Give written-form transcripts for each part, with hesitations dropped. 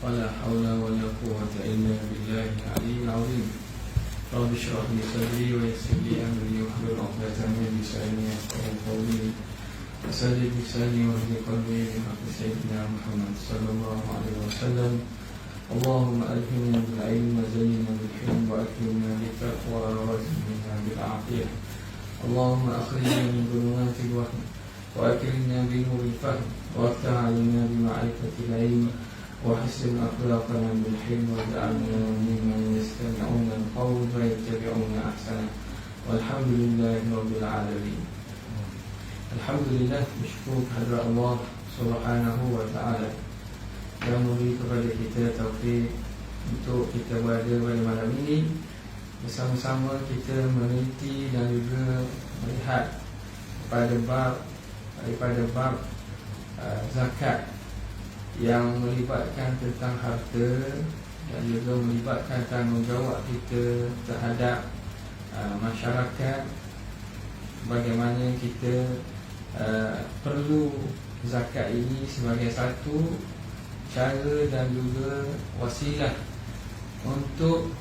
ولا حول ولا قوة إلا بالله العلي العظيم. رب اشرح لي صدري ويسر لي أمري واحلل عقدة من لساني يفقهوا قولي وسدد لساني واهد قلبي بحق سيدنا محمد صلى الله عليه وسلم. اللهم ألهمنا بالعلم وزينا بالحلم وأكرمنا بالتقوى وزينا بالعافية. اللهم أخرجنا من ظلمات الوهم وأكرمنا بنور الفهم وافتح علينا بمعرفة العلم وحسن أخلاقنا بالحلم واجعلنا ممن يستمعون القول فيتبعون أحسنه والحمد لله رب العالمين. Alhamdulillah, bersyukur kepada Allah Subhanahu wa ta'ala yang memberi kepada kita taufik untuk kita berada pada malam ini bersama-sama kita meneliti dan juga melihat daripada bab zakat yang melibatkan tentang harta dan juga melibatkan tanggungjawab kita terhadap masyarakat, bagaimana kita perlu zakat ini sebagai satu cara dan juga wasilah untuk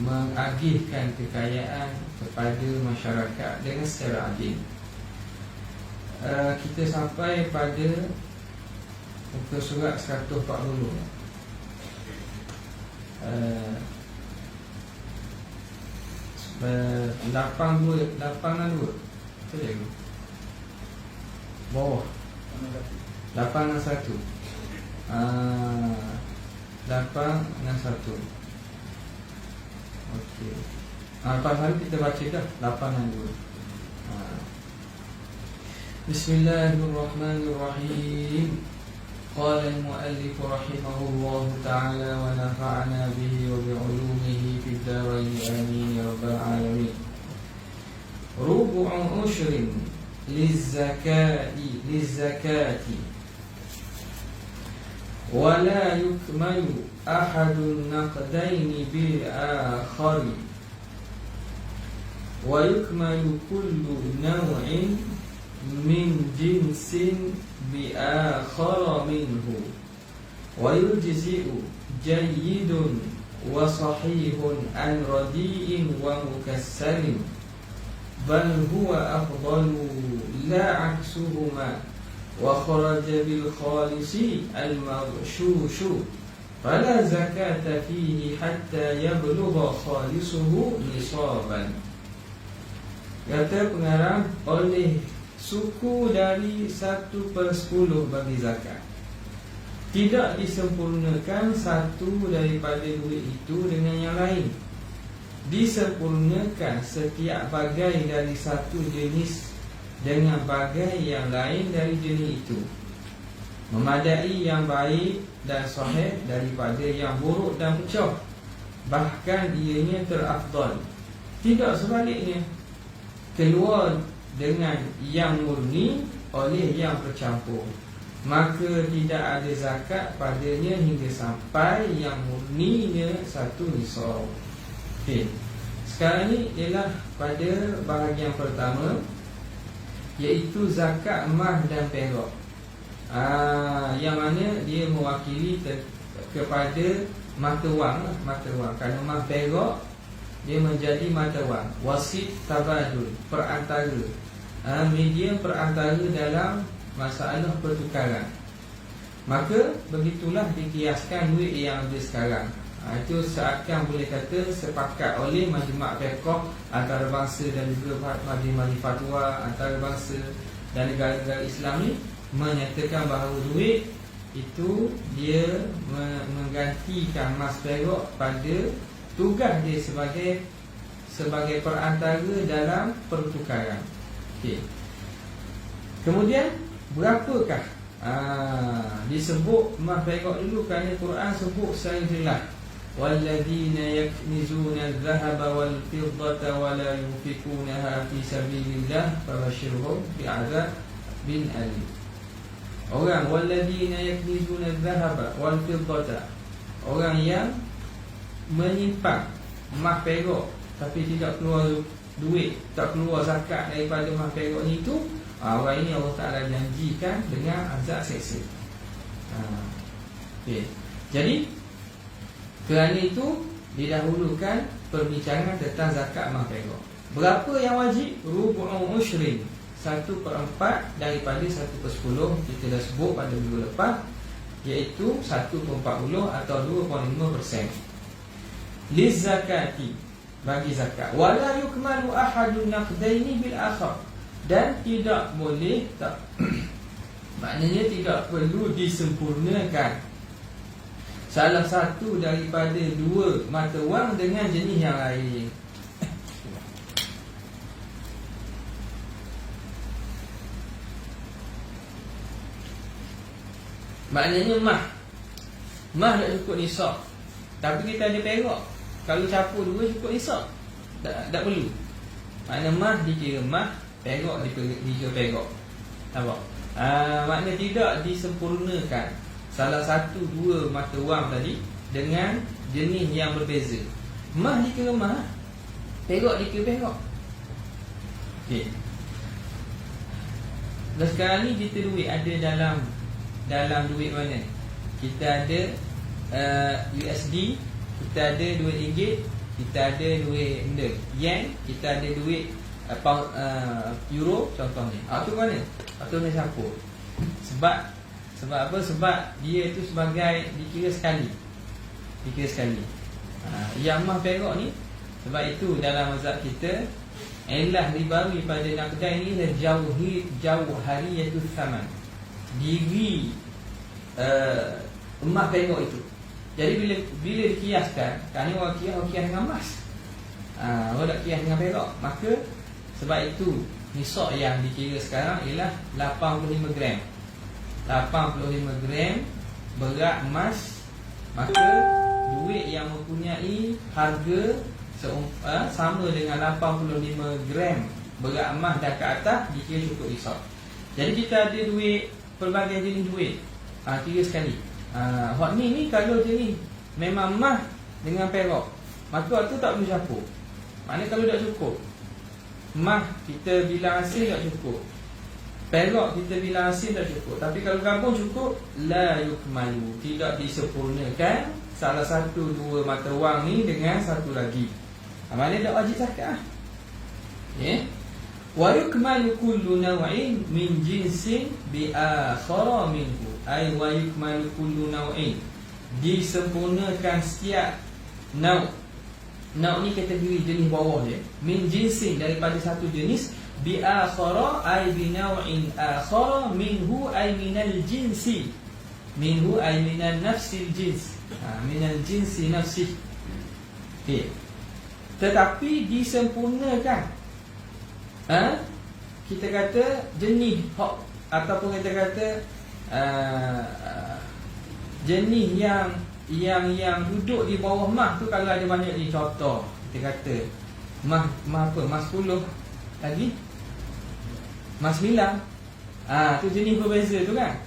mengagihkan kekayaan kepada masyarakat dengan secara adil. Kita sampai pada muka surat 140. 82 betul ya? Bawah 861. 861. Okey. Lepas hari kita baca dah 862. Bismillahirrahmanirrahim. Qala al-muallif rahimahullah ta'ala wa nafa'ana bihi wa bi'ulumihi fid darain amin ya rabbal alamin. Rubu'u ushrin lizzakati wa la yukmalu ahadun naqdaini bil akhari wa yukmalu kullu naw'in min jinsin bi akhara minhu wa yujzi'u jayyidun wa sahihun an radi'in wa mukassarin bal huwa afdalu la aksuhuma wa kharaja bil khalisi al maghshushu fala zakata fihi hatta yablugha khalisuhu nisaban. Kata pengarang, oleh suku dari 1/10 bagi zakat, tidak disempurnakan satu daripada duit itu dengan yang lain. Disempurnakan setiap bagai dari satu jenis dengan bagai yang lain dari jenis itu, memadai yang baik dan sahih daripada yang buruk dan pecah, bahkan ianya terafdal. Tidak sebaliknya, keluar dengan yang murni oleh yang bercampur, maka tidak ada zakat padanya hingga sampai yang murninya satu nisab. Okey. Sekarang ni ialah pada bahagian pertama, iaitu zakat emas dan perak. Yang mana dia mewakili kepada mata wang. Kerana emas perak dia menjadi mata wang, wasit tabadul, perantara, medium perantara dalam masalah pertukaran. Maka begitulah dikiaskan duit yang ada sekarang. Itu seakan boleh kata sepakat oleh majma' fiqh antarabangsa dan juga majlis-majlis fatwa antarabangsa dan negara-negara Islam ni menyatakan bahawa duit itu dia menggantikan emas perak pada tugas dia sebagai perantara dalam pertukaran. Okey. Kemudian berapakah disebut emas perak dulu kerana Quran sebut secara jelas, walladzina yaknizuna adh-dhahaba wal fiddata wa la yunfikunaha fi sabilillah fabashshirhum bi'adzabin alim. Orang walladzina yaknizuna adh-dhahaba wal fiddata, orang yang menyimpan emas perak tapi tidak keluar duit, tak keluar zakat daripada emas perak ni itu, orang ini Allah Ta'ala janjikan dengan azab seksa. Okey. Jadi kerana itu didahulukan perbincangan tentang zakat emas perak. Berapa yang wajib? Rubu'u ushrin, 1/4 daripada 1/10. Kita dah sebut pada minggu lepas, iaitu 1/40 atau 2.5%. Liz zakati, bagi zakat. Wala yukmalu ahadun naqdaini bil akhar, dan tidak boleh tak maknanya tidak perlu disempurnakan salah satu daripada dua mata wang dengan jenis yang lain. Maknanya mah tak cukup nisab, tapi kita ada perak. Kalau campur dua cukup nisab, tak perlu. Maknanya mah dikira mah, perak dikira perak. Nampak? Maknanya tidak disempurnakan salah satu dua mata wang tadi dengan jenis yang berbeza. Mah dikira mah, perak dikira perak. Okey. Dan sekarang ni kita duit ada dalam duit mana? Kita ada USD, kita ada duit ringgit, kita ada duit yen, kita ada duit pound, euro contohnya. Tu mana? Tu nak campur. Sebab apa? Sebab dia itu sebagai dikira sekali. Yang mah perak ni, sebab itu dalam mazhab kita elah ribawi pada naqdai ni jauhariyatus saman, diri emas perak itu. Jadi bila dikiaskan, kan orang kias dengan emas. Orang tak kias dengan perak. Maka sebab itu nisab yang dikira sekarang ialah 85 gram. 85 gram berat emas. Maka duit yang mempunyai harga sama dengan 85 gram berat emas dan ke atas dikira cukup nisab. Jadi kita ada duit, pelbagai jenis duit, kira sekali. Hak ni kalau jenis memang emas dengan perak, maka tu tak boleh campur. Maknanya kalau tak cukup, emas kita bilang hasil tak cukup, perak kita bilang hasil tak cukup, tapi kalau gabung cukup, la yukmalu, tidak disempurnakan salah satu dua mata wang ni dengan satu lagi. Maknanya tak wajib zakat. Wa yukmalu kullu naw'in min jinsin bi akhara minhu, ay wa yukmalu kullu naw'in, disempurnakan setiap nau' ni kategori jenis bawah dia, min jinsin daripada satu jenis, bi akhara ay bi naw'in akhara minhu ay minal jinsi, minhu ay minan nafsil jins, minal jinsi nafsi. Okey. Tetapi disempurnakan, kita kata jenis ataupun kita kata jenis yang duduk di bawah emas tu, kalau ada banyak ni, contoh kita kata emas apa, emas 10 lagi emas 9, tu jenis berbeza tu kan.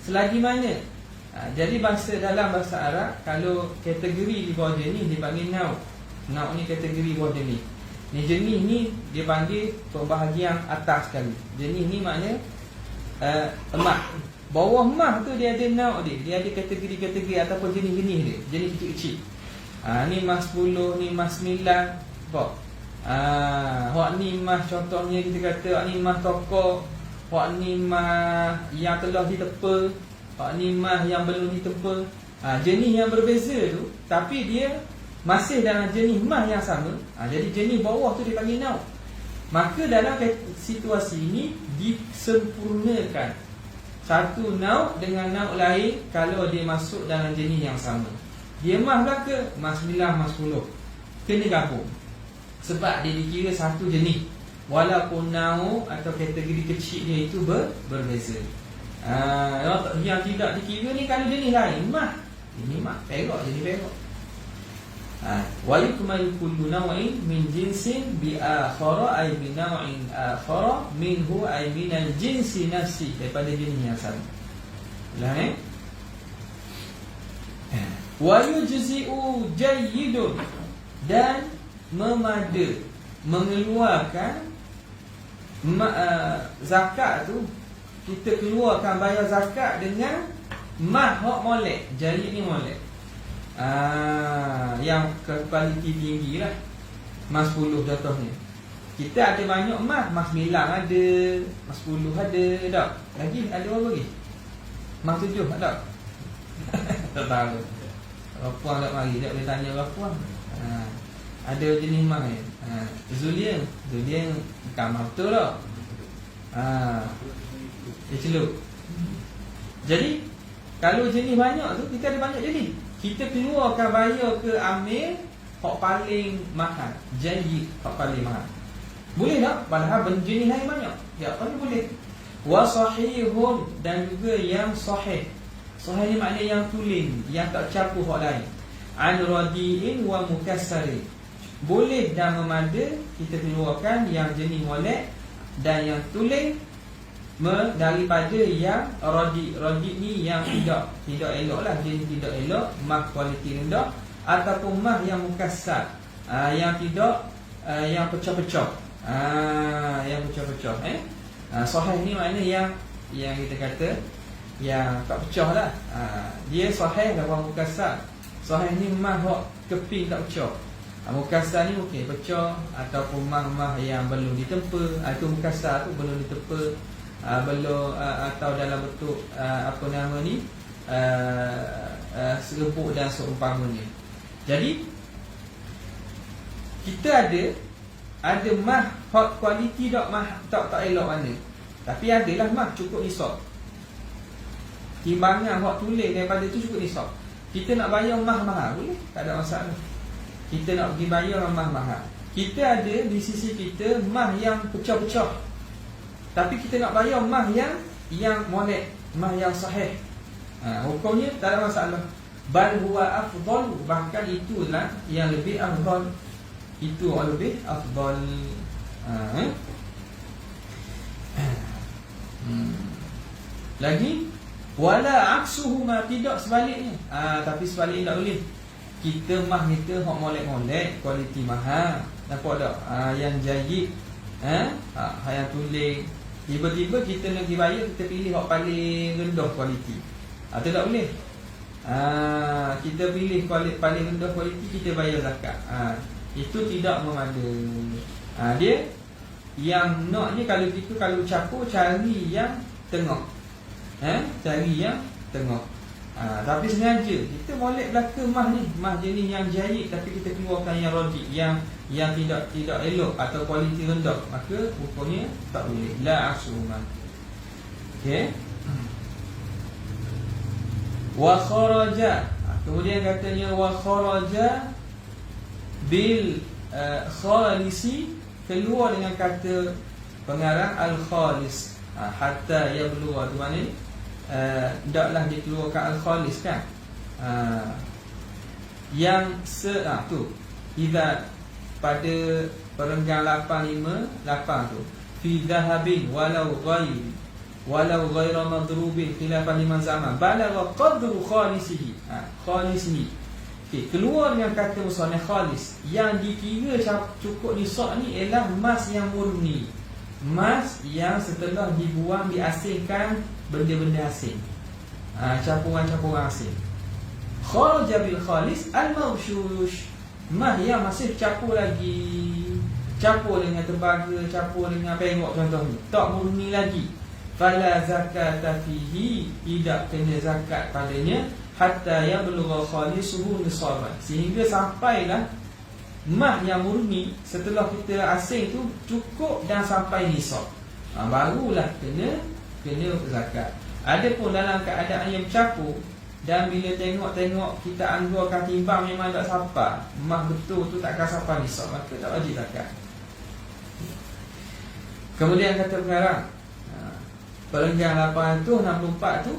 Selagi mana jadi dalam bahasa Arab, kalau kategori di bawah jenis dipanggil nau'. Nau' ni kategori bawah jenis. Ni jenis ni dia panggil pembahagian atas sekali. Jenis ni maknanya emas. Bawah emas tu dia ada nau' dia ada kategori-kategori ataupun jenis-jenis dia, jenis kecil-kecil. Ni emas 10, ni emas 9. Nampak? Hak ni emas, contohnya kita kata hak ni emas tokok, hak ni emas yang telah ditepa, hak ni emas yang belum ditepa. Jenis yang berbeza tu, tapi dia masih dalam jenis emas yang sama. Jadi jenis bawah tu dipanggil nau'. Maka dalam situasi ini disempurnakan satu nau' dengan nau' lain kalau dia masuk dalam jenis yang sama. Dia emas ke? Emas 9, emas 10, kena gabung, sebab dia dikira satu jenis, walaupun nau' atau kategori kecil dia itu berbeza. Yang tidak dikira ni kalau jenis lain, emas, ini emas, perak, jenis perak. Wa yukmalu kullu naw'in min jinsin bi akhara ay bi naw'in akhara minhu ay minal jinsi nafsi, daripada jenis yang sama. Ulang wa yujzi'u jayyidun, dan memada, mengeluarkan zakat tu, kita keluarkan bayar zakat dengan mah hok molek, jari ni molek. Yang kualiti tinggi lah. Mas 10 contohnya. Kita ada banyak mas 9 ada, mas 10 ada, tak? Lagi ada berapa lagi? Mas 7 tak? Tak tahu. Puan tak mari, tak boleh tanya puan. Ada jenis mas ni. Zulian bukan mas betul tak? Dia celup. Jadi kalau jenis banyak tu, kita ada banyak jenis. Kita keluarkan bayar ke amil hak paling mahal, janji hak paling mahal. Boleh tak? Padahal jenis lain banyak. Ya, apa ni boleh. Wa sahihun, dan juga yang sahih. Sahih ni maknanya yang tulen, yang tak campur hak lain. An radiin wa mukassari. Boleh dan memada kita keluarkan yang jenis molek dan yang tulen daripada yang radi. Radi ni yang tidak elok lah, jenis tidak elok, mah kualiti rendah, ataupun mah yang mukassar, yang tidak yang pecah-pecah. Yang pecah-pecah. Sahih ni maknanya yang kita kata yang tak pecah lah. Dia sahih dan mukassar. Sahih ni mah hak keping tak pecah. Mukassar ni okey pecah, ataupun mah yang belum ditempa. Itu mukassar tu belum ditempa, belum atau dalam bentuk apa nama ni, seruput dan seumpamanya. Jadi kita ada mah hot quality tak, mah tak elok mana. Tapi adalah mah cukup nisab. Timbangan hot tulis daripada tu cukup nisab. Kita nak bayar mah mahal boleh, tak ada masalah. Kita nak pergi bayar mah mahal. Kita ada di sisi kita mah yang pecah-pecah, tapi kita nak bayar mah yang molek, mah yang sahih. Hukumnya tak ada masalah. Bal huwa afdal, bahkan itulah yang lebih afdal. Itu lebih afdal. Lagi wala aksuhuma, tidak sebaliknya. Tapi sebaliknya tak boleh. Kita mah kita hok molek-molek, kualiti mahal. Nampak tak? Yang jayid, yang tulis. Tiba-tiba kita nak pergi bayar, kita pilih hok paling rendah kualiti. Itu tak boleh. Kita pilih paling rendah kualiti, kita bayar zakat. Itu tidak memada. Dia yang naknya kalau gitu, kalau campur cari yang tengah. Cari yang tengah. Tapi sengaja kita molek belaka mah ni, mah jenis yang jayid, tapi kita keluarkan yang rodi, yang tidak elok atau kualiti rendah, maka hukumnya tak boleh. La asuma. Okey. Wa kharaja, kemudian katanya wa kharaja bil khalisi, keluar dengan kata pengarang al-khalis. Hatta yablugha, tu maknanya hendaklah dikeluarkan al-khalis kan. Yang tu idza pada perenggan 8 tu, fi dhahabin walau ghaira madrubin khilafan liman zaman balagha qadru khalisihi. Khalisihi, okey, keluar dengan kata musannaf khalis, yang dikira cukup nisab ni ialah emas yang murni, emas yang setelah dibuang, diasingkan benda-benda asing, campuran-campuran asing. Kharaja bil khalis al-mawshush, emas yang masih campur lagi, campur dengan tembaga, campur dengan perak contohnya, tak murni lagi. Fala zakata fihi, tidak kena zakat padanya, hatta yablugha khalisuhu nisaban, sehingga sampailah emas yang murni setelah kita asing tu cukup dan sampai nisab, barulah kena zakat. Adapun dalam keadaan yang bercampur, dan bila tengok kita anggarkan timbang memang tak sampai, emas betul tu takkan sampai nisab, maka tak wajib zakat. Kemudian kata pengarang, perenggan 864 tu,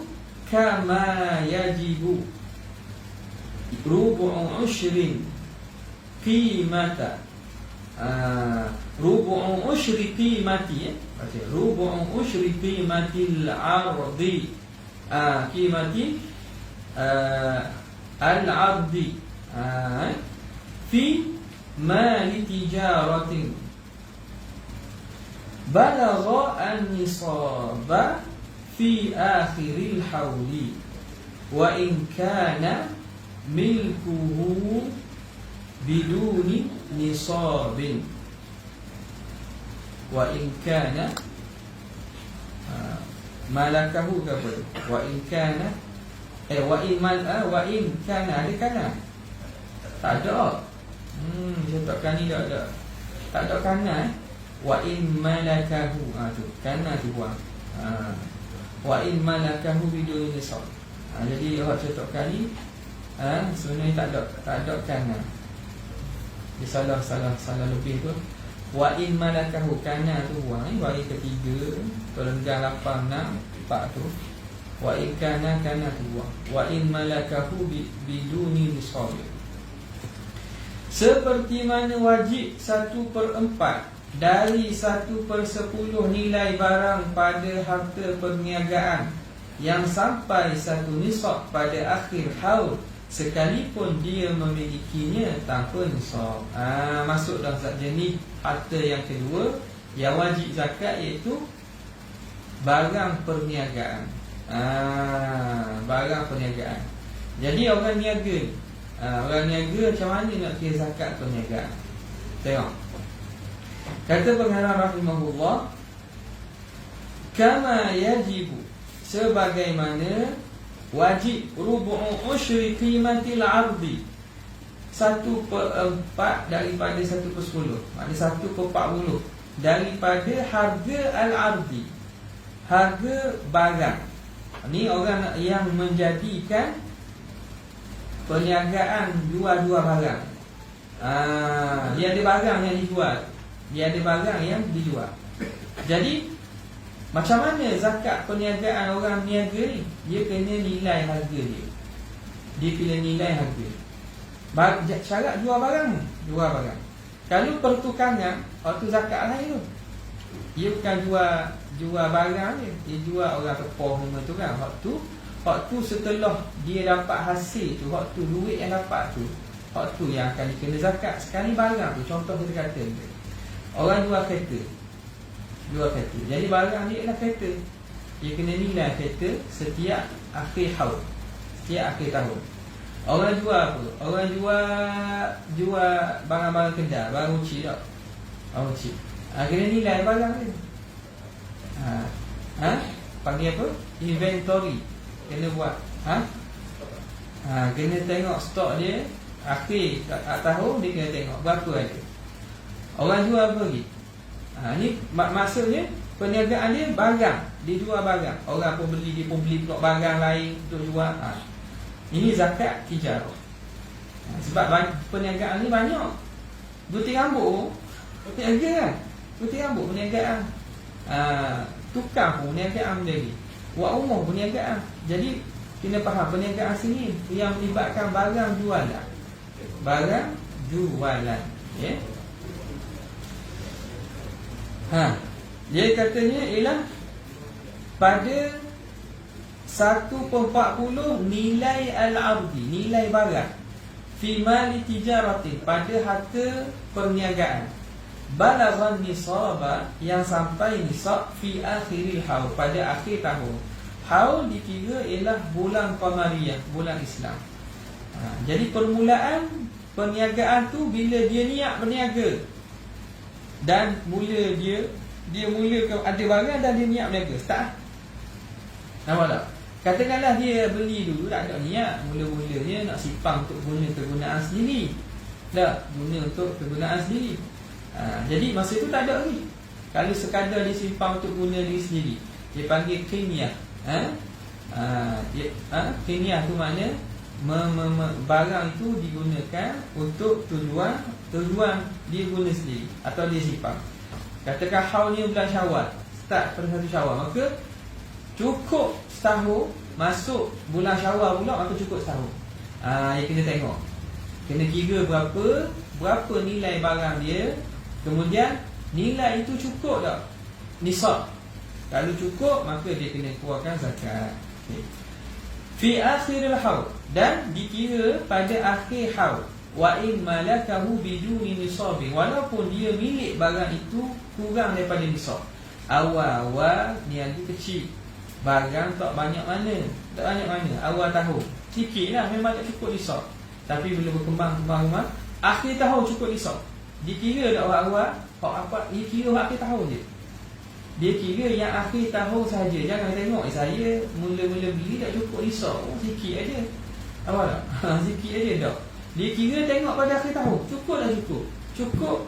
kama yajibu rubu'u ushrin qimata, rubu'u ushri qimati, rubu'u ushri qimatil ardi, qimati al-ardi fi mali tijaratin balagha an-nisaba fi akhiril hawli. wa in kana milkuhu biduni nisabin. Wa in kana malakahu ke apa tu? Wa in kana wa in kana ada kana? Tak ada. Contohkan ni tak ada. Tak ada kana Wa in malakahu tu kana tu buang. Wa in malakahu biduni nisab. Jadi awak contohkan ni sebenarnya tak ada kana. Dia salah lebih tu. Wa in malakahu kana tu buang. Baris ketiga perenggan 8 6 4 tu. Wa in kana tu buang. Wa in malakahu biduni nisab. Seperti mana wajib 1/4 dari 1/10 nilai barang pada harta perniagaan yang sampai 1 nisab pada akhir haul, sekalipun dia memilikinya tanpa nisab. Masuk dalam jenis harta yang kedua yang wajib zakat, iaitu barang perniagaan. Barang perniagaan. Jadi orang niaga ni, orang niaga macam mana nak kira zakat perniagaan? Tengok. Kata pengarang rahimahullah, kama yajibu, sebagaimana wajib rubu'u usyri qimatil ardi, 1/4 daripada 1/10, maknanya 1/40 daripada harga al-ardi, harga barang. Ni orang yang menjadikan perniagaan jual-jual barang. Dia ada barang yang dijual, dia ada barang yang dijual. Jadi macam mana zakat perniagaan orang niaga ni? Dia kena nilai harga dia. Dia kena nilai harga. Syarat jual barang, jual barang. Kalau pertukangan, waktu zakat lain tu. Dia bukan jual barang dia. Dia jual orang tepoh semua tu kan. Waktu setelah dia dapat hasil tu, waktu duit yang dapat tu, waktu yang akan dikena zakat. Sekali barang tu, contoh kita kata, orang jual kereta. Jadi barang dia adalah kereta. Dia kena nilai kereta setiap akhir haul, setiap akhir tahun. Orang jual apa? Orang jual barang-barang kedai, barang uci tak? Barang uci. Kena nilai barang dia. Panggil apa? Inventory. Kena buat. Kena tengok stok dia akhir tahun, dia kena tengok berapa ada. Orang jual apa lagi? Ni maksudnya perniagaan dia barang. Dia jual barang. Orang pun beli, dia pun beli pula barang lain untuk jual. Ini zakat tijarah. Sebab perniagaan ni banyak. Gunting rambut perniaga kan? Gunting rambut perniagaan. Tukang pun perniagaan lagi. Buat rumah perniagaan. Jadi kena faham perniagaan sini yang melibatkan barang jualan. Barang jualan. Ya. Dia katanya ialah pada 1/40 nilai al-ardi, nilai barang, fi mali tijarati, pada harta perniagaan, balaghan nisaba, yang sampai nisab, fi akhiril haul, pada akhir tahun. Haul dikira ialah bulan qamariyah, bulan Islam. Jadi permulaan perniagaan tu bila dia niat berniaga, dan mula dia mula ada barang dan dia niat berniaga. Start. Nampak tak? Katakanlah dia beli dulu, tak ada niat, mula-mulanya nak simpan untuk guna kegunaan sendiri. Tak, guna untuk kegunaan sendiri. Jadi masa tu tak ada lagi. Kalau sekadar dia simpan untuk guna diri sendiri, dia panggil qiniyah. Qiniyah tu makna barang itu digunakan untuk tujuan dia guna sendiri atau dia simpan. Katakan haul ni bulan Syawal, start pada 1 Syawal, maka cukup setahun. Masuk bulan Syawal pula, maka cukup setahun. Yang kena tengok, kena kira berapa nilai barang dia. Kemudian nilai itu cukup tak nisab. Kalau cukup, maka dia kena keluarkan zakat. Fi akhiril haul, dan dikira pada akhir haul. Wa in malakahu biduni nisabi, walaupun dia milik barang itu kurang daripada nisab. Awal-awal niaga kecil, barang tak banyak mana, tak banyak mana. Awal tahun sikit lah, memang tak cukup nisab. Tapi bila berkembang rumah, akhir tahun cukup nisab. Dikira tak awal-awal, apa dia kira akhir tahun je. Dia kira yang akhir tahun saja. Jangan tengok saya mula-mula beli tak cukup nisab, sikit aja. Awal tak? Sikit aja tak. Dia kira tengok pada akhir tahun, cukup tak cukup? Cukup,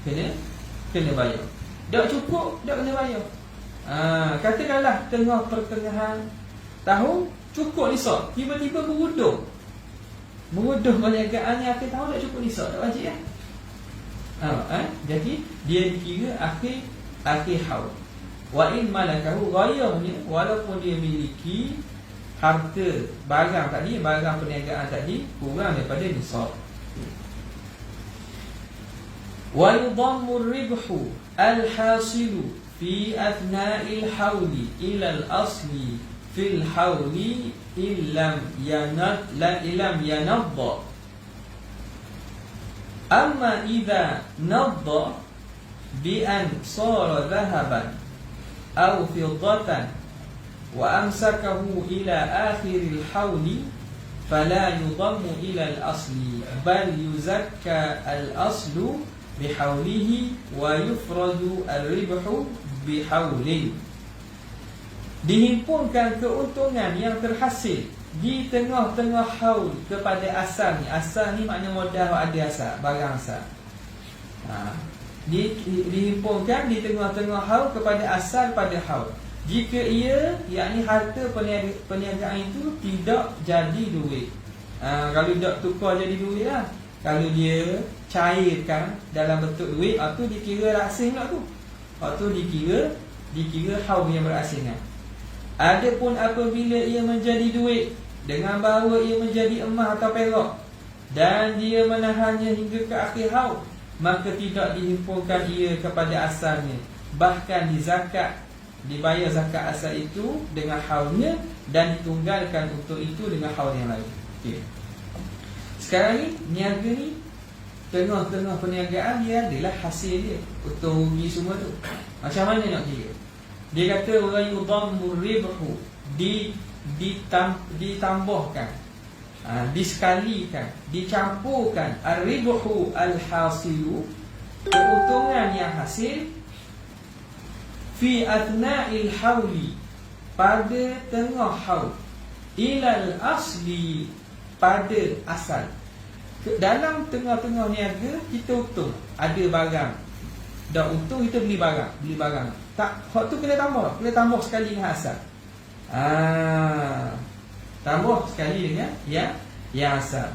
kena bayar. Tak cukup, tak kena bayar. Katakanlah tengah pertengahan tahun cukup nisab, tiba-tiba berudung perniagaan yang akhir tahun tak cukup nisab, tak wajib kan? Jadi dia dikira akhir haul. Wa in malakahu ghayahnya, walaupun dia miliki harta barang perniagaan tadi kurang daripada nisab. Wa yudammu ar-ribhu al-hasilu fi athna'il hauli ila al-asli fil hauli illam yanadda. Amma idza nadda bi an sara dhahaban aw fiddatan wa amsakahu ila akhiril hauli fala yudammu ila al-asli bal yuzakka al-aslu bihaulihi wa yufradu ar-ribhu bihaulin. Dihimpunkan keuntungan yang terhasil di tengah-tengah haul kepada asal ni. Asal ni makna modal ada asal, barang asal. Dihimpunkan di tengah-tengah haul kepada asal pada haul. Jika ia, yakni harta perniagaan itu tidak jadi duit. Kalau tak tukar jadi duit lah. Kalau dia cairkan dalam bentuk duit, itu dikira asing lah tu. Itu dikira haul yang berasingan. Adapun apabila ia menjadi duit dengan bahawa ia menjadi emas atau perak dan dia menahannya hingga ke akhir haul, maka tidak dihimpunkan ia kepada asalnya, bahkan dibayar zakat asal itu dengan haulnya dan ditunggalkan untuk itu dengan haul yang lain. Okey. Sekarang ni niaga ni tengah-tengah perniagaan dia adalah hasil dia, untung rugi semua tu. Macam mana nak kira? Dia kata wa yudammu ribhu, ditambahkan, disekalikan, dicampurkan ar-ribhu al-hasilu, keuntungan yang hasil fi athna'il hauli, pada tengah haul, ilal asli, pada asal. Dalam tengah-tengah niaga kita untung, ada barang, dah untung kita beli barang. Tak, hak tu kena tambah sekali dengan asal. Tambah sekali dengan yang asal.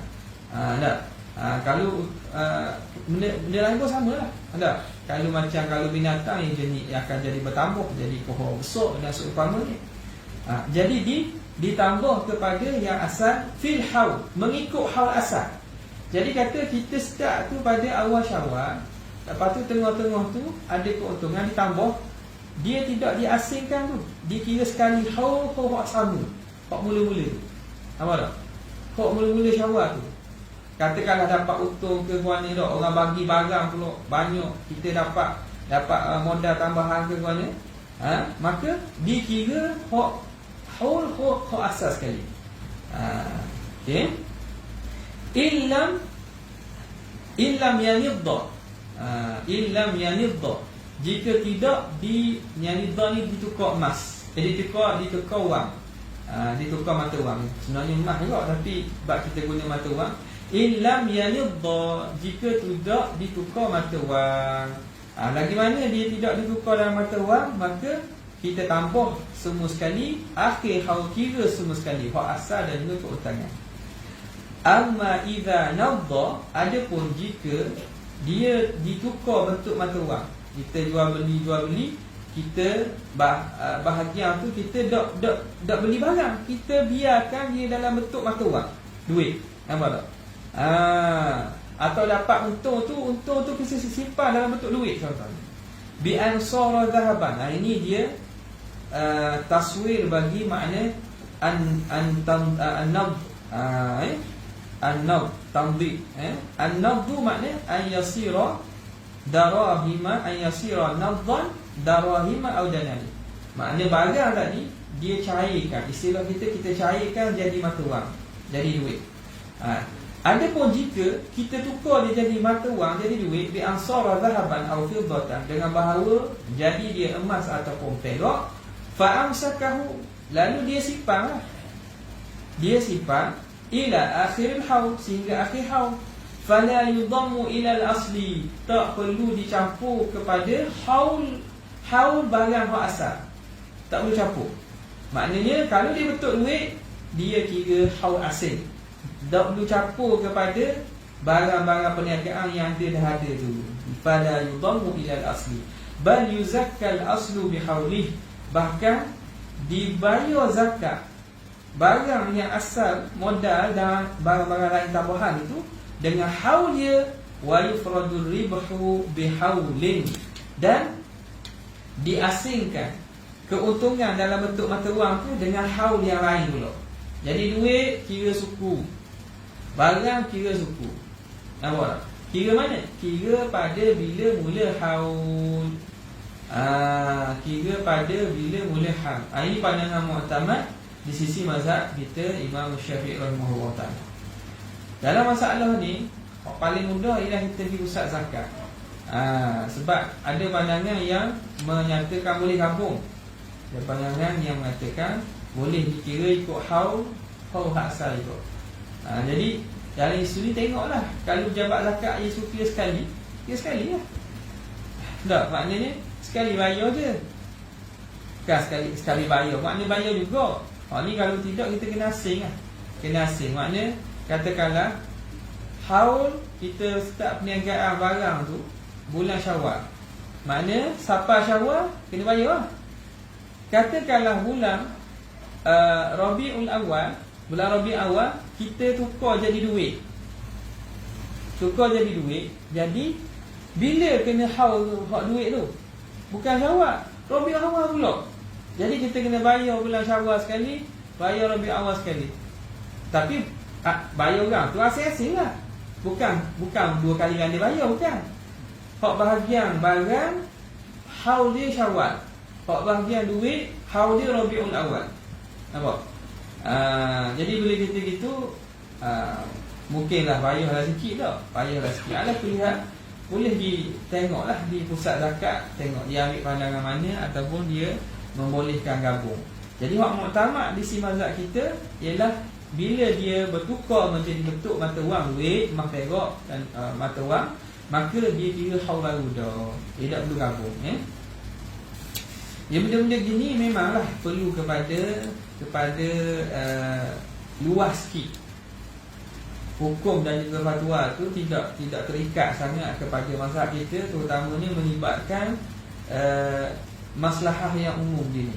Kalau benda lain pun sama lah. Kalau binatang yang jenis yang akan jadi bertambah, jadi pohon besar dan seumpamanya. Jadi ditambah kepada yang asal fil haul, mengikut haul asal. Jadi kata kita start tu pada awal Syawal, lepas tu tengah-tengah tu ada keuntungan ditambah. Dia tidak diasingkan tu, dikira sekali haul sama, hak mula-mula tu. Nampak tak? Hak mula-mula Syawal tu, katakanlah dapat untung ke mana tak, orang bagi barang pula banyak, kita dapat modal tambahan ke mana, maka dikira hak haul hak asas sekali. Okey. Illam yanidda, jika tidak yanidda ni ditukar emas, ditukar wang, ditukar mata wang. Sebenarnya emas juga, tapi bab kita guna mata wang. Illam yanidda, jika tidak ditukar mata wang. Lagi mana dia tidak ditukar dalam mata wang, maka kita tambah semua sekali, akhir haul kira semua sekali, hak asal dan juga keutangan. Amma idza nadda, adapun jika dia ditukar bentuk mata wang, kita jual beli, kita bahagian tu kita tak beli barang, kita biarkan dia dalam bentuk mata wang, duit. Nampak tak? Atau dapat untung tu kita simpan dalam bentuk duit, contohnya bi ansara dhahaban. Ini dia taswir bagi makna an-nabd, tamdid. An-nabd makna an yasira darahima, an yasira nabdan darahima aw danani. Makna barang tadi dia cairkan. Istilah kita cairkan jadi mata wang, jadi duit. Adapun jika kita tukar dia jadi mata wang, jadi duit, bi ansara zahaban aw fiddatan, dengan bahawa jadi dia emas ataupun perak, fa amsakahu, lalu dia simpan, ila akhiril haul, sehingga akhir haul. Fala yudammu ila al-asli, tak perlu dicampur kepada haul barang hak asal, tak perlu campur. Maknanya kalau dia betul duit, dia kira haul asing, tak perlu campur kepada barang-barang perniagaan yang dia dah ada tu. Fala yudammu ila al-asli, bal yuzakkal aslu bihaulih, bahkan dibayar zakat barang yang asal, modal dan barang-barang lain tambahan itu dengan haul dia, wa yufradul ribhu bihaulin, dan diasingkan keuntungan dalam bentuk mata wang tu dengan haul yang lain pula. Jadi duit kira suku, barang kira suku. Nampak tak? Kira mana? Kira pada bila mula haul. Kira pada bila mula haul. Ini pandangan mu'tamad di sisi mazhab kita Imam Syafi'i rahimahullah ta'ala. Dalam masalah ni, paling mudah ialah kita pergi pusat zakat. Sebab ada pandangan yang menyatakan boleh gabung, ada pandangan yang mengatakan boleh dikira ikut haul hak asal ikut. Jadi dalam isu ni tengoklah, kalau jabat zakat isu kira sekali lah. Tak, maknanya sekali bayar je. Bukan sekali bayar, maknanya bayar juga. Ni kalau tidak kita kena asing lah. Kena asing, maknanya katakanlah haul kita start perniagaan barang tu bulan Syawal, maknanya siapa Syawal kena bayar lah. Katakanlah bulan Rabiul Awal, bulan Rabiul Awal kita tukar jadi duit. Jadi bila kena haul hak duit tu? Bukan Syawal, Rabiul Awal pula. Jadi kita kena bayar bulan Syawal sekali, bayar Rabiul Awal sekali. Tapi bayar orang tu asing-asing lah, bukan dua kali ganda bayar, bukan. Hak bahagian barang haul dia Syawal, hak bahagian duit haul dia Rabiul Awal. Nampak? Jadi bila kita gitu, mungkinlah bayarlah sikit tak? Bayarlah sikit. Ala pilihan boleh tengoklah di pusat zakat, tengok dia ambil pandangan mana ataupun dia membolehkan gabung. Jadi hak muktamad di sisi mazhab kita ialah bila dia bertukar menjadi bentuk mata wang duit, emas perak dan mata wang, maka dia kira haul baru dah. Dia tak perlu gabung. Ya, benda-benda gini memanglah perlu kepada luas sikit. Hukum dan juga fatwa tu tidak terikat sangat kepada mazhab kita, terutamanya melibatkan maslahah yang umum gini.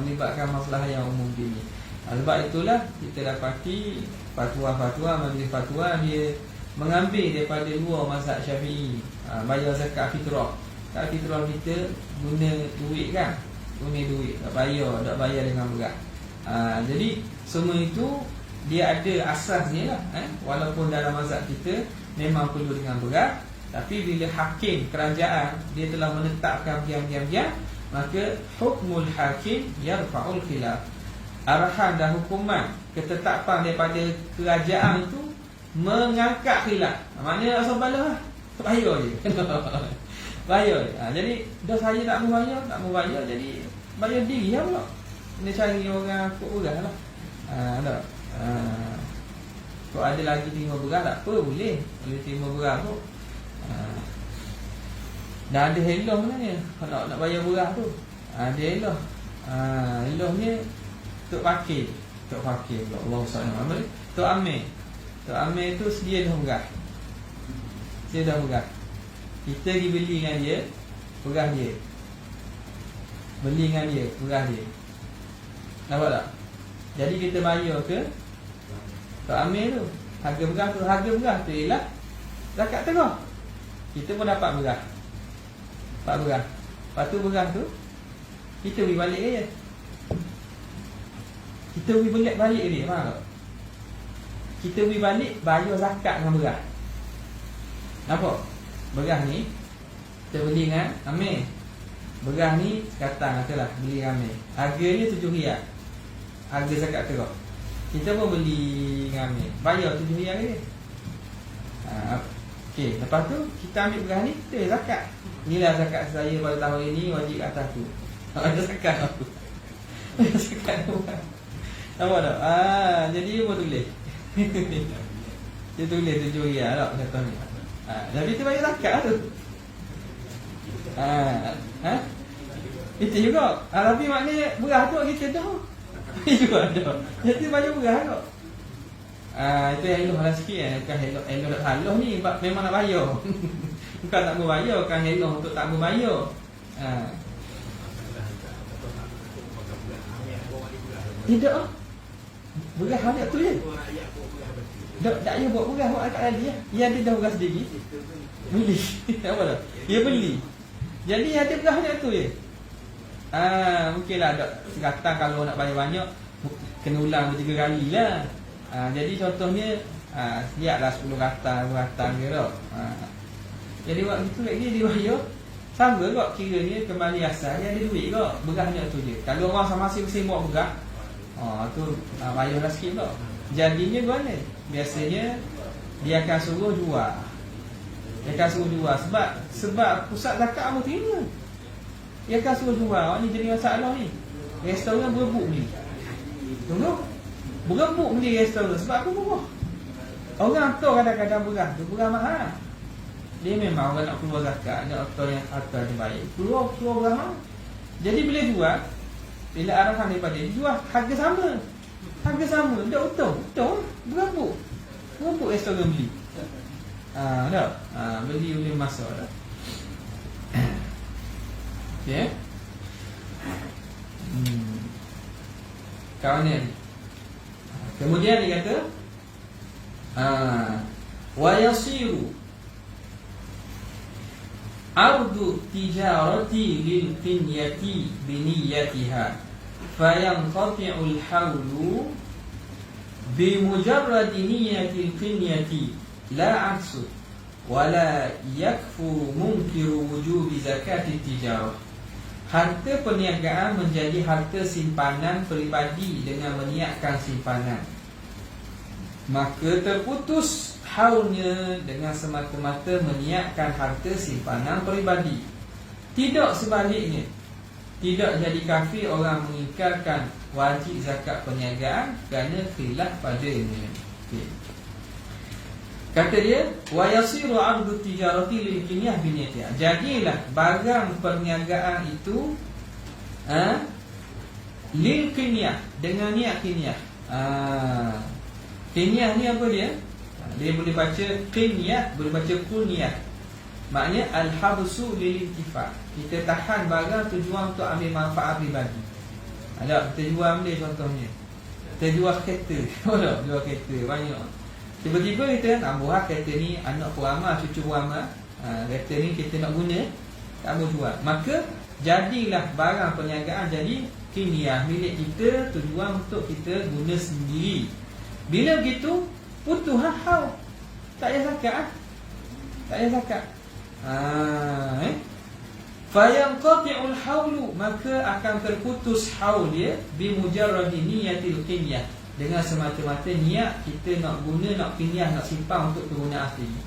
Melibatkan maslahah yang umum gini. Sebab itulah kita dapati fatwa-fatwa, majlis fatwa dia mengambil daripada luar mazhab Syafi'i. Bayar zakat fitrah. Zakat fitrah kita guna duit kan? Guna duit, tak bayar dengan berat. Jadi semua itu dia ada asasnya lah. Walaupun dalam mazhab kita memang perlu dengan berat, tapi bila hakim kerajaan dia telah menetapkan diam-diam, maka hukmul hakim yarfa'ul khilaf. Arahan dan hukuman ketetapan daripada kerajaan itu mengangkat khilaf. Maknanya asal bala lah, bayar je. Bayar. Jadi dah saya tak mau bayar, jadi bayar diri lah pula. Kena cari orang kok beras lah. Tak. Kok ada lagi terima beras tak apa, boleh terima beras tu. Dah ada helah sebenarnya nak bayar beras tu. Ada helah. Helahnya Tok Fakir Allah SWT. Tok Amir tu sedia dah beras. Kita pergi beli dengan dia beras dia. Beras dia. Nampak tak? Jadi kita bayar ke Tok Amir tu. Harga beras tu ialah zakat tengah. Kita pun dapat beras. Lepas tu beras tu kita beli balik je. Kita beli balik dia, faham tak? Kita beli balik, bayar zakat dengan beras. Nampak? Beras ni kita beli dengan Amir, beras ni datang katalah beli ramai. Harganya RM7. Harga zakat teruk. Kita pun beli ramai. Bayar RM7 dia. Okey, lepas tu kita ambil beras ni, kita zakat. Inilah zakat saya pada tahun ini, wajib atas aku. Ada zakat aku. Ada zakat aku. Nampak tak? Jadi dia pun tulis. Dia tulis RM7 tak contohnya. Jadi kita bayar zakat lah tu. Itu juga. Tapi maknanya beras tu kita dah. Juga ada. Jadi bayar beras tu. Itu yang elok lah sikit kan. Bukan elok tak salah ni, memang nak bayar. Bukan tak berbayar, kan elok untuk tak berbayar. Tidak lah. Beras banyak tu je. Tak payah buat beras, buat kat tadi lah. Yang dia dah beras sendiri beli. Apa tak? Dia beli. Jadi ada beras banyak tu je. Mungkinlah ada segatang kalau nak bayar banyak, kena ulang 3 kali lah. Jadi contohnya siaplah 10 ratang kira. Jadi buat gitu lagi dia bayar sama kok, kiranya kembali asal dia ada duit kok, berasnya tu je. Kalau orang sama-masing bawa beras, tu bayarlah sikit kok. Jadinya mana? Biasanya dia akan suruh jual. Dia akan suruh jual sebab pusat zakat mau terima. Dia akan suruh jual. Ni jadi masalah ni. Restoran berebut beli. Tunggu. Berebut beli restoran sebab apa murah. Orang tu kadang-kadang beras mahal. Dia memang orang nak keluar zakat, nak aktor yang atas yang baik. Keluar beras mahal. Jadi bila jual, bila arahan daripada dia jual harga sama. Harga sama, tak untung. Berebut restoran beli. Tak? Beli oleh masa dah. Okey. Kawan ni. Kemudian dia kata wa yasiru ardu tijarati lil qinyati biniyatiha fayanqati'ul hawlu bimujarradi niyatil qinyati la aksu wala yakfu munkiru wujubi zakati tijarah. Harta perniagaan menjadi harta simpanan peribadi dengan meniatkan simpanan, maka terputus haulnya dengan semata-mata meniatkan harta simpanan peribadi. Tidak sebaliknya. Tidak jadi kafir orang mengingkarkan wajib zakat perniagaan kerana khilaf padanya. Okay. Kata dia, wa yasiru 'ardu tijarati lil qinyah biniyatiha. Jadilah barang perniagaan itu lil qinyah, dengan niat qinyah. Qinyah ni apa dia? Dia boleh baca qinyah, boleh baca kunyah. Maknanya al-habsu lil intifa. Kita tahan barang tujuan untuk ambil manfaat pribadi. Ada kita jual benda contohnya. Kita jual kereta. Jual kereta banyak. Tiba-tiba kita nak buat kereta ni anak peramal, cucu peramal. Kereta ni kita nak guna, tak mau jual. Maka jadilah barang perniagaan jadi kiniah milik kita, tujuan untuk kita guna sendiri. Bila begitu putus hal. Tak payah zakat. Tak payah zakat. Fayanqati'ul haulu, maka akan terputus haul dia bimujarradi niyatil qinyah, dengan semata-mata niat kita nak guna, nak qinyah, nak simpan untuk kegunaan sendiri.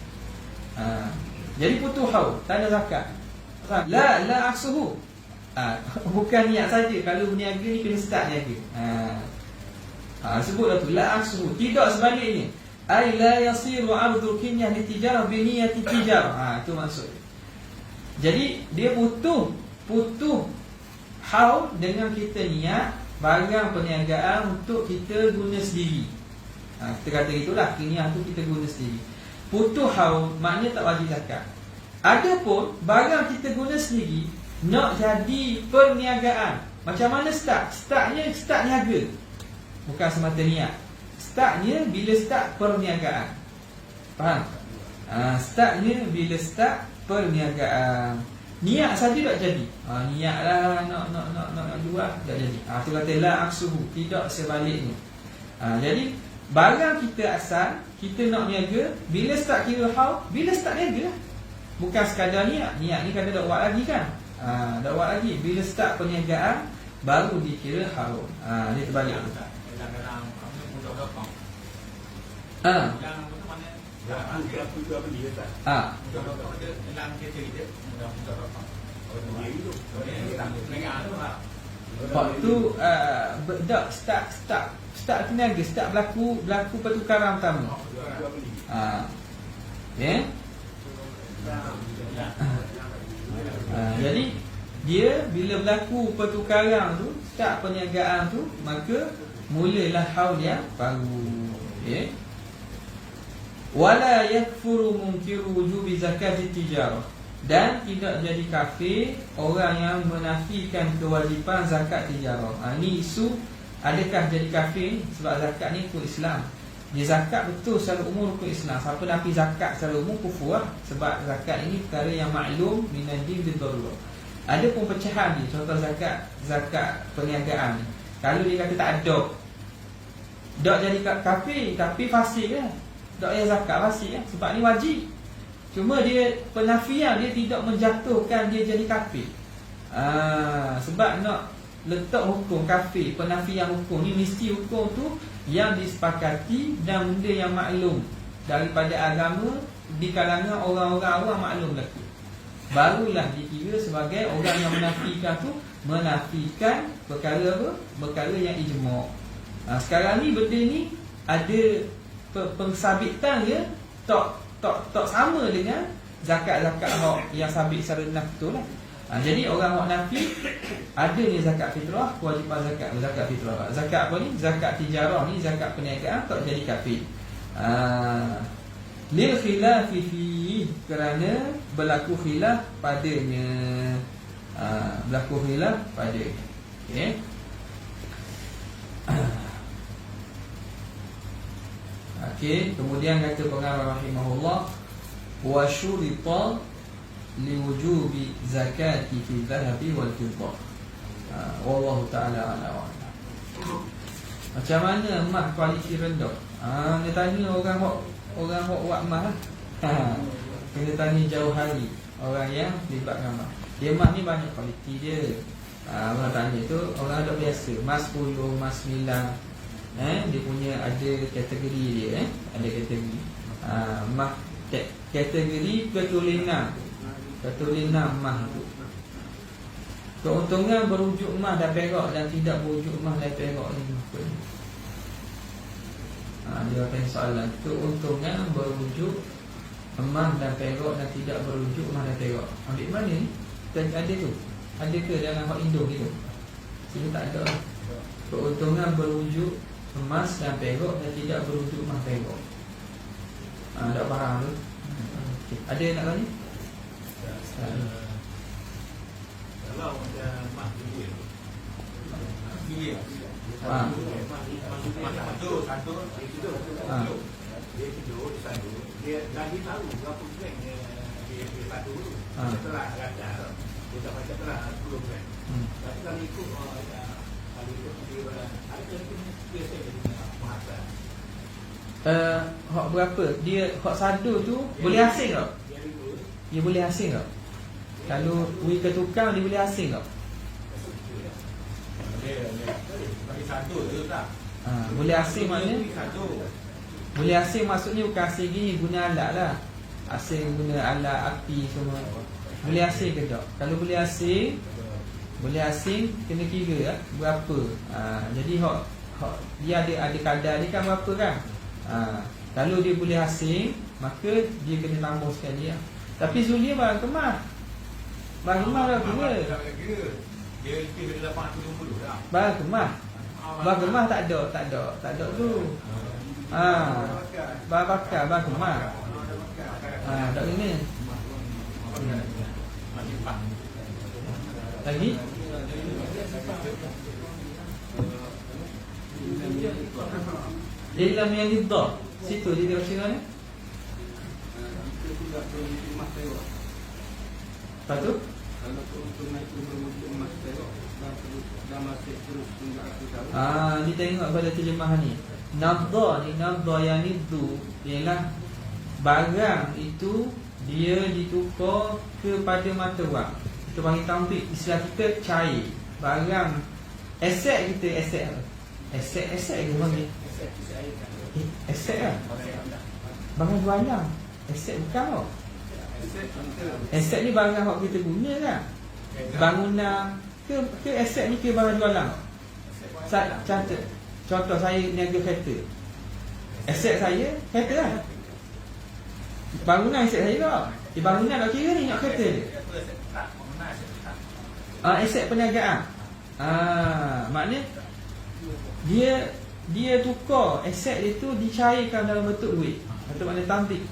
Jadi putus haul, tak ada zakat. La aksuhu. Bukan niat saja, kalau berniaga ni kena start niaga. Sebutlah tu la aksuhu, tidak sebaliknya. Ai la yasiru 'ardul qinyah li tijarah bi niyati tijarah. Itu maksud. Jadi dia putus haul dengan kita niat barang perniagaan untuk kita guna sendiri. Kita kata itulah, qinyah tu kita guna sendiri. Putus haul maknanya tak wajib zakat. Adapun barang kita guna sendiri nak jadi perniagaan, macam mana start? Startnya start niaga. Bukan semata niat. Startnya bila start perniagaan. Faham? Startnya bila start perniagaan. Niat saja tak jadi. Niatlah nak jual tak jadi. Tu kata la aksuhu, tidak sebaliknya. Jadi barang kita asal kita nak niaga, bila start kira haul, bila start niaga lah. Bukan sekadar niat. Niat ni kadang tak buat lagi kan. Tak buat lagi. Bila start perniagaan baru dikira haul. Dia terbalik. Waktu start peniaga, start berlaku pertukaran pertama. Okay. Jadi dia bila berlaku pertukaran tu, start perniagaan tu, maka mulalah haul yang baru. Okay. Wala yakfuru munkiru wujubi zakati tijarah. Dan tidak jadi kafir orang yang menafikan kewajipan zakat tijarah. Ini isu, adakah jadi kafir sebab zakat ni rukun Islam. Dia zakat betul secara umum rukun Islam. Siapa nafi zakat secara umum kufur lah. Sebab zakat ini perkara yang maklum minadin bil darurah. Ada pun pecahan ni. Contoh zakat perniagaan ni. Kalau dia kata tak ada, tak jadi kafir, tapi fasik lah. Tak payah zakat fasik lah. Sebab ni wajib. Cuma dia penafian, dia tidak menjatuhkan dia jadi kafir. Sebab nak letak hukum kafir, penafian hukum ni mesti hukum tu yang disepakati dan benda yang maklum daripada agama di kalangan orang-orang awam maklum lagi. Barulah dikira sebagai orang yang menafikan tu menafikan perkara apa? Perkara yang ijma'. Sekarang ni benda ni ada pengsabitan dia tak sama dengan zakat-zakat hak yang sabit secara nas betul lah. Jadi orang hak nafi ada ni zakat fitrah, kewajipan zakat fitrah. Zakat apa ni? Zakat tijarah ni, zakat perniagaan tak jadi kafir. Lil khilafi fi, kerana berlaku khilaf padanya. Berlaku khilaf padanya. Okey. Okey, kemudian kata pengarang rahimahullah, wa syurita liwujubi zakati fi dhahabi wal fiddah. Wallahu ta'ala a'lam. Macam mana emas kualiti rendah? Dia tanya orang buat emas lah. Kena tanya jauh hari orang yang libatkan emas. Dia emas ni banyak kualiti dia. Orang tanya tu orang ada biasa, emas 10, emas 9. Dia punya ada kategori dia. Ada kategori. Emas kategori ketulinan. Ketulinan emas tu. Keuntungan berujuk emas dan perak dan tidak berujuk emas dan perak ni apa ni? Dia akan soalan. Keuntungan berujuk emas dan perak dan tidak berujuk emas dan perak. Ambil mana ni? Ada tu. Ada ke dalam hak Indo gitu? Sini tak ada. Keuntungan berujuk emas dan perak dan tidak berujuk emas perak. Tak faham tu. Ada yang nak tanya? Kalau ada emas duit, dia tidur di sana, dia lagi tahu berapa persen dia satu tu. Setelah ada, dia tak macam telah 10%. Tapi kalau ikut dia ada biasa dia mahasiswa. Hak berapa? Dia hak satu tu boleh asing tak? Dia boleh asing tak? Kalau pergi ke tukang dia boleh asing tak? Bagi satu tu tak? Boleh asing maknanya? Boleh asing maksudnya bukan asing gini guna alat lah. Asing guna alat api semua. Boleh asing ke tak? Kalau boleh asing kena kira berapa. Jadi hak dia ada kadar dia kan berapa kan? Kalau dia boleh asing, maka dia kena tambah sekali lah. Tapi Zulia barang kemas. Barang kemas dah kira. Dia kira 870 dah. Barang kemas. Barang kemas tak ada tu. Barang bakar, barang kemas. Tak kena. Lagi? Dalam yang lidah. Situ dia baca mana? Lepas tu? Dia tengok pada terjemahan ni. Nadha ni, nadha yang itu ialah barang itu dia ditukar kepada mata wang. Kita panggil tambik. Istilah kita cair. Barang aset kita, aset apa? Aset kita panggil. Aset lah. Barang jualan. Aset bukan tau. Aset ni barang yang kita guna kan. Bangunan ke aset ni ke barang jualan. Contoh saya niaga kereta. Aset saya kereta lah. Bangunan aset saya tak. Bangunan tak kira ni nak kereta dia. Aset perniagaan. Maknanya dia tukar aset dia tu dicairkan dalam bentuk duit. Itu makna tambik.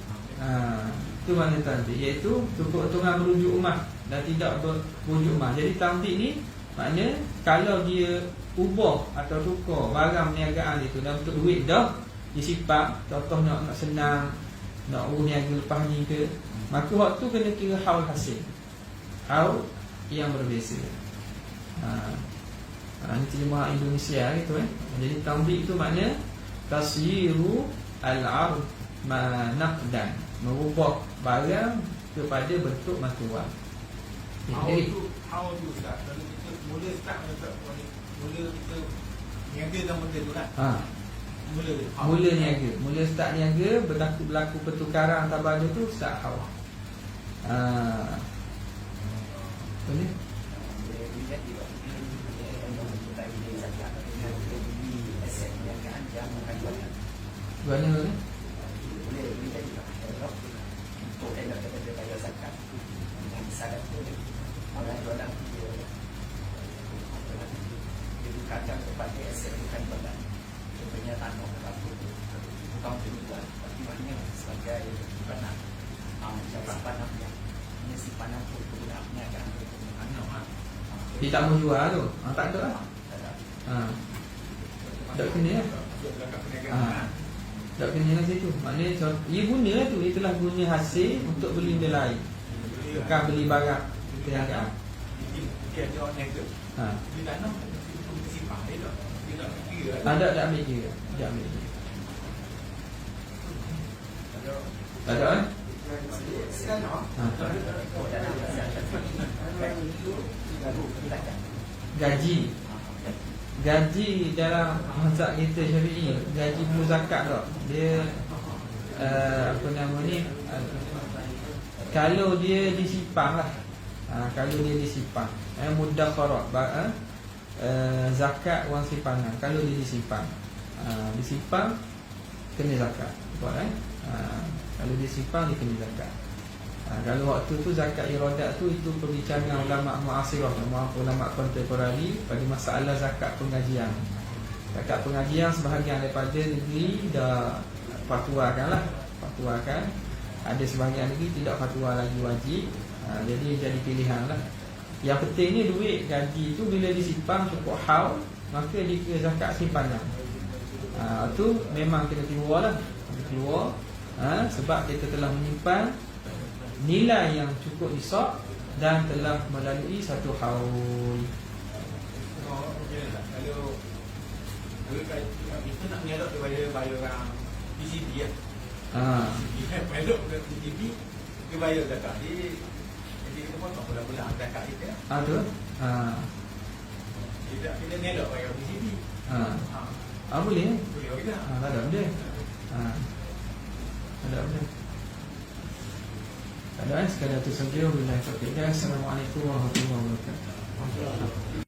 Itu makna tambik, iaitu tukar-tukar merujuk emas dan tidak merujuk emas. Jadi tambik ni makna kalau dia ubah atau tukar barang perniagaan itu dalam bentuk duit dah disimpan, contoh nak senang, nak niaga lepas ni ke, maka waktu kena kira haul hasil, haul yang berbeza. Ini terjemahan Indonesia gitu Jadi tambik itu makna tasyiru al-ard naqdan, merubah barang kepada bentuk mata wang. How tu Ustaz? Kalau kita mula start mula kita niaga dalam benda tu kan? Mula niaga, mula start niaga, berlaku pertukaran antarabangsa tu start haul. Boleh? Jualan boleh? Kadang kepada aset bukan barang. Contohnya tanah ataupun bukan penjual, tapi maknanya sebagai simpanan. Simpanan yang ini simpanan pun penggunaannya akan berpengaruh. Dia tak mau jual tu. Tak ada lah. Tak kena lah. Tak kena lah situ. Maknanya dia guna lah tu. Dia telah guna hasil untuk beli benda lain. Bukan beli barang perniagaan. Dia ada orang niaga. Dia tanam simpan dia tak. Dia tak kira. Tak ambil kira. Tak ambil kira. Tak ada kan? Gaji dalam mazhab kita Syafi'i, gaji perlu zakat tak? Dia apa nama ni, kalau dia disimpan lah, kalau dia disimpan, mudakharat, zakat wang simpanan. Kalau dia disimpan, disimpan kena zakat. Kalau dia simpan dia kena zakat. Kalau waktu tu zakat iradat tu, itu perbincangan ulama muasirah, ulama kontemporari pada masalah zakat pengajian. Zakat pengajian sebahagian daripada negeri dah fatwakan. Ada sebahagian negeri tidak fatwa lagi wajib. Jadi jadi pilihan lah. Yang penting ni duit gaji tu bila disimpan cukup haul, maka dikira zakat simpanan. Tu memang kena keluar lah. Keluar sebab kita telah menyimpan nilai yang cukup nisab dan telah melalui satu haul. Kalau kita nak mengelak kepada bayar PCB lah. Melok ke PCB, dia bayar zakat. Jadi kita potong bulan-bulan zakat kita. Tu. Kita mengelak bayar PCB. Boleh. Boleh bagi tak? Tak ada benda. Tak ada benda. Tak ada. Sekadar tu saja. Assalamualaikum warahmatullahi wabarakatuh.